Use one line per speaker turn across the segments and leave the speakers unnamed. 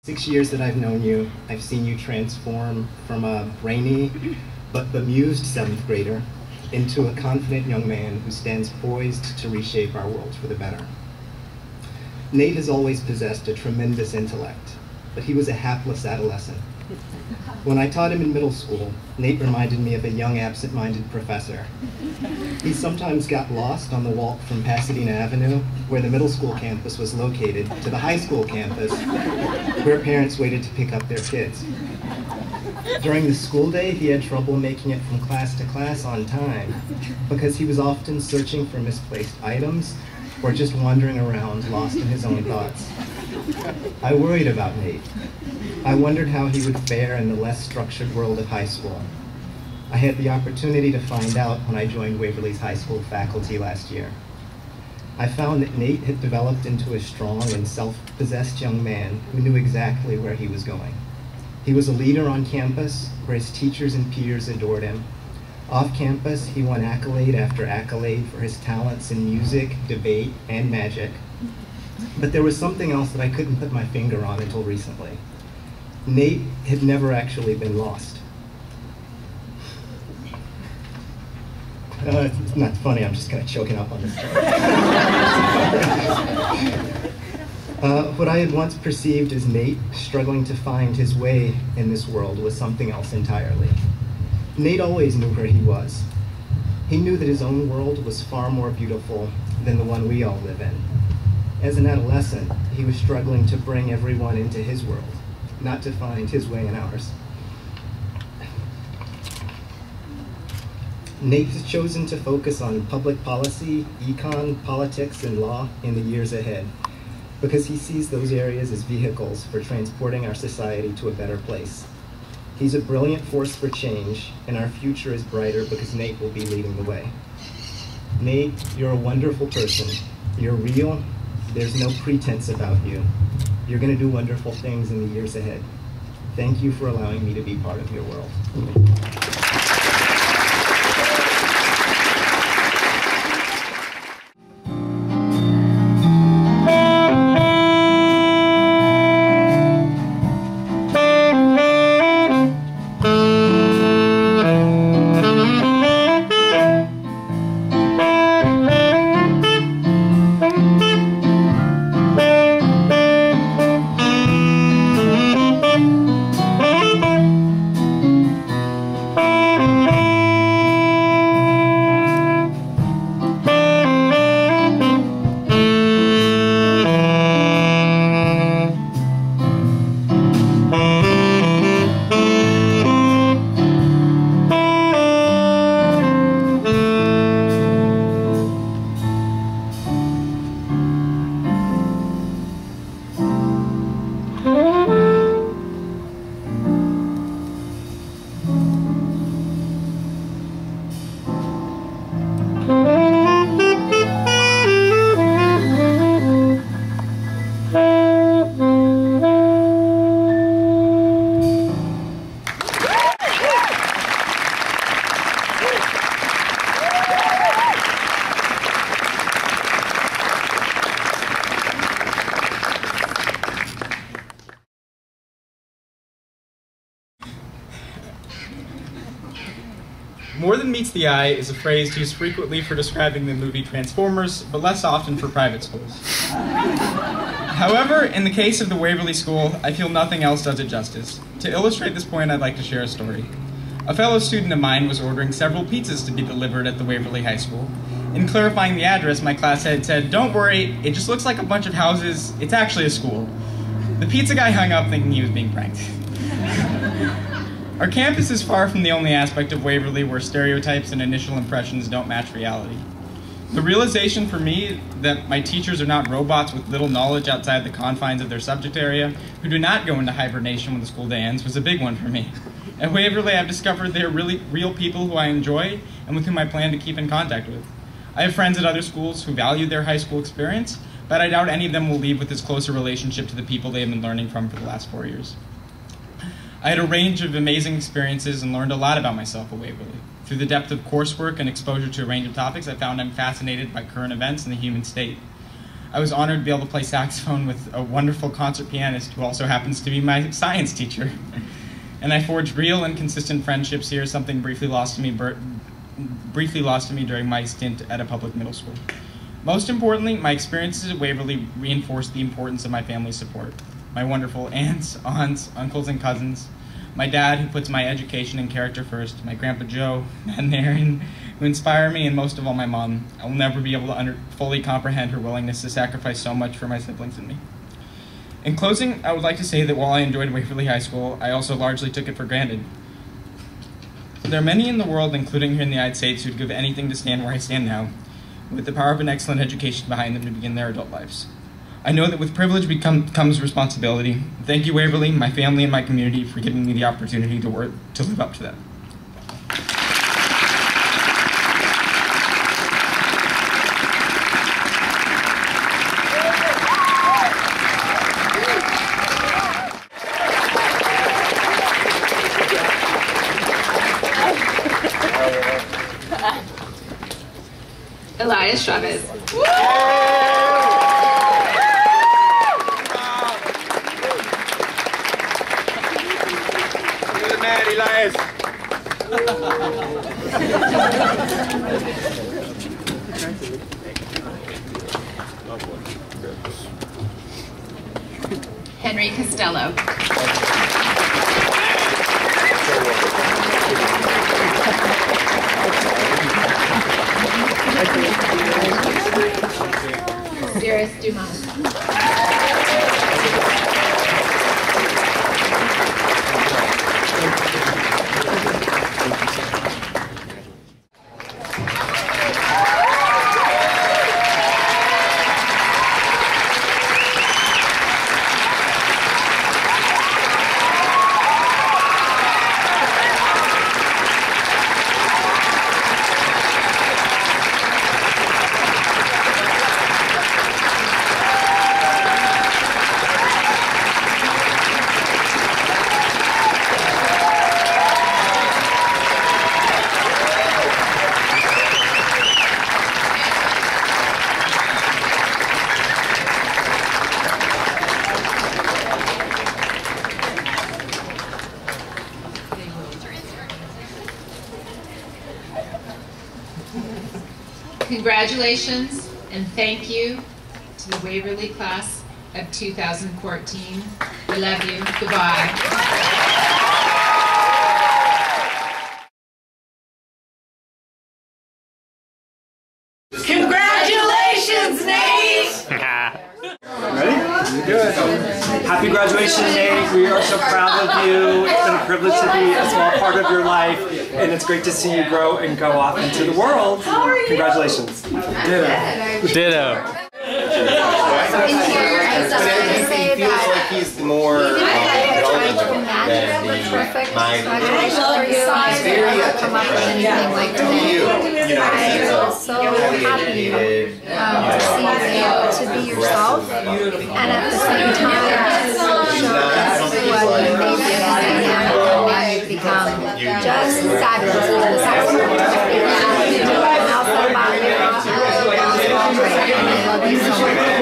6 years that I've known you, I've seen you transform from a brainy but bemused seventh grader into a confident young man who stands poised to reshape our world for the better. Nate has always possessed a tremendous intellect, but he was a hapless adolescent. When I taught him in middle school, Nate reminded me of a young absent-minded professor. He sometimes got lost on the walk from Pasadena Avenue, where the middle school campus was located, to the high school campus, where parents waited to pick up their kids. During the school day, he had trouble making it from class to class on time because he was often searching for misplaced items or just wandering around lost in his own thoughts. I worried about Nate. I wondered how he would fare in the less structured world of high school. I had the opportunity to find out when I joined Waverly's high school faculty last year. I found that Nate had developed into a strong and self-possessed young man who knew exactly where he was going. He was a leader on campus, where his teachers and peers adored him. Off campus, he won accolade after accolade for his talents in music, debate, and magic. But there was something else that I couldn't put my finger on until recently. Nate had never actually been lost. It's not funny, I'm just kind of choking up on this. What I had once perceived as Nate struggling to find his way in this world was something else entirely. Nate always knew where he was. He knew that his own world was far more beautiful than the one we all live in. As an adolescent, he was struggling to bring everyone into his world, not to find his way in ours. Nate has chosen to focus on public policy, econ, politics, and law in the years ahead, because he sees those areas as vehicles for transporting our society to a better place. He's a brilliant force for change, and our future is brighter because Nate will be leading the way. Nate, you're a wonderful person. You're real. There's no pretense about you. You're going to do wonderful things in the years ahead. Thank you for allowing me to be part of your world.
More than meets the eye is a phrase used frequently for describing the movie Transformers, but less often for private schools. However, in the case of the Waverly School, I feel nothing else does it justice. To illustrate this point, I'd like to share a story. A fellow student of mine was ordering several pizzas to be delivered at the Waverly High School. In clarifying the address, my class head said, "Don't worry, it just looks like a bunch of houses. It's actually a school." The pizza guy hung up thinking he was being pranked. Our campus is far from the only aspect of Waverly where stereotypes and initial impressions don't match reality. The realization for me that my teachers are not robots with little knowledge outside the confines of their subject area, who do not go into hibernation when the school day ends, was a big one for me. At Waverly, I've discovered they are really real people who I enjoy and with whom I plan to keep in contact with. I have friends at other schools who value their high school experience, but I doubt any of them will leave with as close a relationship to the people they have been learning from for the last 4 years. I had a range of amazing experiences and learned a lot about myself at Waverly. Through the depth of coursework and exposure to a range of topics, I found I'm fascinated by current events and the human state. I was honored to be able to play saxophone with a wonderful concert pianist who also happens to be my science teacher. And I forged real and consistent friendships here, something briefly lost to me during my stint at a public middle school. Most importantly, my experiences at Waverly reinforced the importance of my family's support. My wonderful aunts, uncles, and cousins, my dad, who puts my education and character first, my Grandpa Joe, Matt and Aaron, who inspire me, and most of all, my mom. I will never be able to fully comprehend her willingness to sacrifice so much for my siblings and me. In closing, I would like to say that while I enjoyed Waverly High School, I also largely took it for granted. There are many in the world, including here in the United States, who'd give anything to stand where I stand now, with the power of an excellent education behind them to begin their adult lives. I know that with privilege comes responsibility. Thank you, Waverly, my family, and my community for giving me the opportunity to live up to that.
Elias Chavez.
Good man, Elias.
Henry Costello. Cyrus Dumas. Congratulations and thank you to the Waverly class of 2014. We love you. Goodbye.
Congratulations, Nate!
Ready? Good. Happy graduation, Nate. We are so proud of you. It's been a privilege to be a small part of your life, and it's great to see you grow and go off into the world. Congratulations.
Ditto.
He feels like he's more relevant than my very
so happy to be yourself, and at the same time show us what you made it and become just fabulous with the saxophone. And also about your and I love you so much.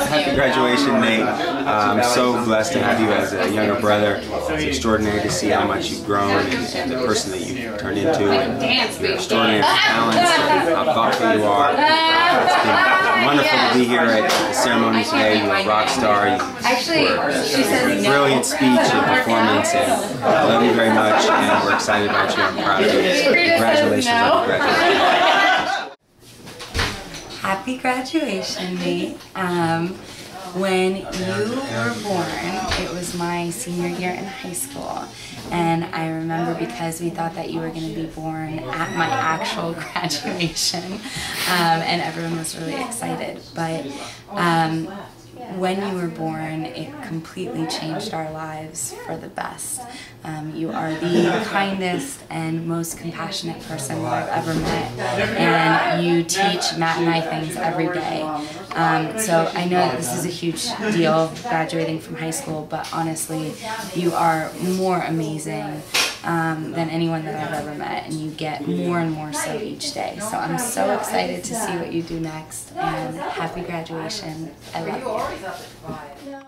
Happy graduation, Nate. I'm so blessed to have you as a younger brother. It's extraordinary to see how much you've grown and the person that you've turned into, and your extraordinary talents and how thoughtful you are. It's been wonderful to be here at the ceremony today. You're a rock star. You brilliant speech and performance, and I love you very much, and we're excited about you. I'm proud of you. Congratulations on your graduation.
Happy graduation, Nate. When you were born, it was my senior year in high school, and I remember because we thought that you were going to be born at my actual graduation, and everyone was really excited, but when you were born, it completely changed our lives for the best. You are the kindest and most compassionate person that I've ever met, and you teach Matt and I things every day. So I know that this is a huge deal, graduating from high school, but honestly, you are more amazing than anyone that I've ever met, and you get more and more so each day. So I'm so excited to see what you do next, and happy graduation. I love you.